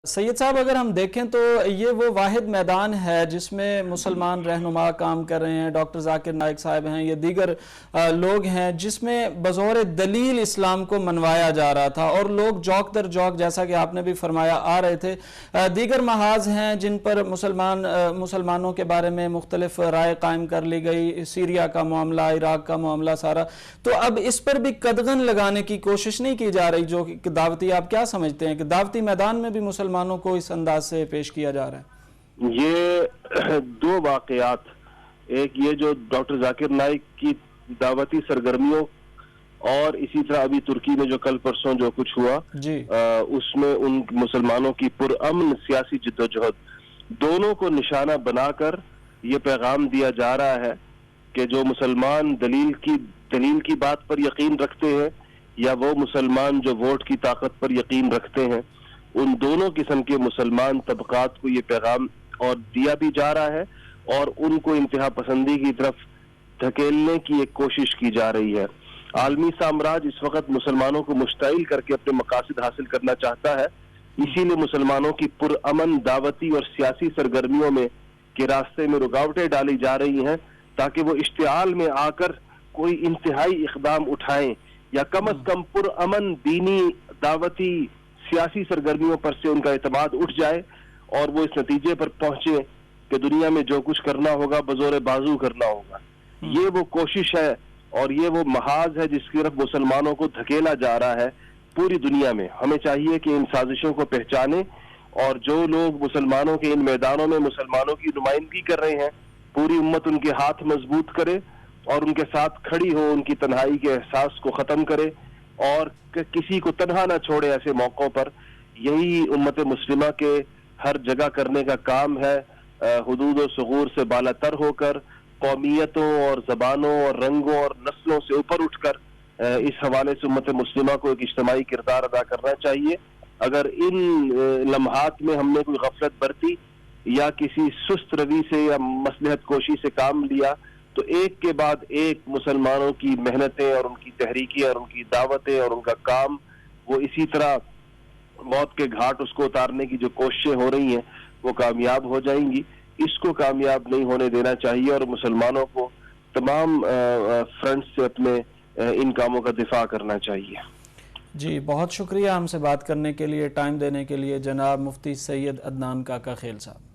سید صاحب، اگر ہم دیکھیں تو یہ وہ واحد میدان ہے جس میں مسلمان رہنما کام کر رہے ہیں، ڈاکٹر ذاکر نائک صاحب ہیں، یہ دیگر لوگ ہیں، جس میں بظور دلیل اسلام کو منوایا جا رہا تھا اور لوگ جوک در جوک، جیسا کہ آپ نے بھی فرمایا، آ رہے تھے۔ دیگر محاذ ہیں جن پر مسلمانوں کے بارے میں مختلف رائے قائم کر لی گئی، سیریا کا معاملہ، عراق کا معاملہ سارا، تو اب اس پر بھی قدغن لگانے کی کوشش نہیں کی جا رہی جو کہ دعوتی، آپ کیا سمجھتے ہیں کہ دعوتی میدان میں بھی مسلمانوں کو اس انداز سے پیش کیا جا رہا ہے؟ یہ دو واقعات، ایک یہ جو ڈاکٹر ذاکر نائک کی دعوتی سرگرمیوں اور اسی طرح ابھی ترکی میں جو کل پرسوں جو کچھ ہوا جی، اس میں ان مسلمانوں کی پرامن سیاسی جدوجہد، دونوں کو نشانہ بنا کر یہ پیغام دیا جا رہا ہے کہ جو مسلمان دلیل کی بات پر یقین رکھتے ہیں یا وہ مسلمان جو ووٹ کی طاقت پر یقین رکھتے ہیں، ان دونوں قسم کے مسلمان طبقات کو یہ پیغام اور دیا بھی جا رہا ہے اور ان کو انتہا پسندی کی طرف دھکیلنے کی ایک کوشش کی جا رہی ہے۔ عالمی سامراج اس وقت مسلمانوں کو مشتعل کر کے اپنے مقاصد حاصل کرنا چاہتا ہے، اسی لیے مسلمانوں کی پرامن دعوتی اور سیاسی سرگرمیوں میں کے راستے میں رکاوٹیں ڈالی جا رہی ہیں تاکہ وہ اشتعال میں آ کر کوئی انتہائی اقدام اٹھائیں یا کم از کم پرامن دینی دعوتی سیاسی سرگرمیوں پر سے ان کا اعتماد اٹھ جائے اور وہ اس نتیجے پر پہنچے کہ دنیا میں جو کچھ کرنا ہوگا بزور بازو کرنا ہوگا۔ یہ وہ کوشش ہے اور یہ وہ محاذ ہے جس کی طرف مسلمانوں کو دھکیلا جا رہا ہے پوری دنیا میں۔ ہمیں چاہیے کہ ان سازشوں کو پہچانیں اور جو لوگ مسلمانوں کے ان میدانوں میں مسلمانوں کی نمائندگی کر رہے ہیں، پوری امت ان کے ہاتھ مضبوط کرے اور ان کے ساتھ کھڑی ہو، ان کی تنہائی کے احساس کو ختم کرے اور کسی کو تنہا نہ چھوڑے ایسے موقعوں پر۔ یہی امت مسلمہ کے ہر جگہ کرنے کا کام ہے، حدود و ثغور سے بالا تر ہو کر، قومیتوں اور زبانوں اور رنگوں اور نسلوں سے اوپر اٹھ کر اس حوالے سے امت مسلمہ کو ایک اجتماعی کردار ادا کرنا چاہیے۔ اگر ان لمحات میں ہم نے کوئی غفلت برتی یا کسی سست روی سے یا مصلحت کوشی سے کام لیا تو ایک کے بعد ایک مسلمانوں کی محنتیں اور ان کی تحریکیں اور ان کی دعوتیں اور ان کا کام وہ اسی طرح موت کے گھاٹ اس کو اتارنے کی جو کوششیں ہو رہی ہیں وہ کامیاب ہو جائیں گی۔ اس کو کامیاب نہیں ہونے دینا چاہیے اور مسلمانوں کو تمام فرنٹ سے اپنے ان کاموں کا دفاع کرنا چاہیے۔ جی، بہت شکریہ ہم سے بات کرنے کے لیے، ٹائم دینے کے لیے، جناب مفتی سید عدنان کاکا خیل صاحب۔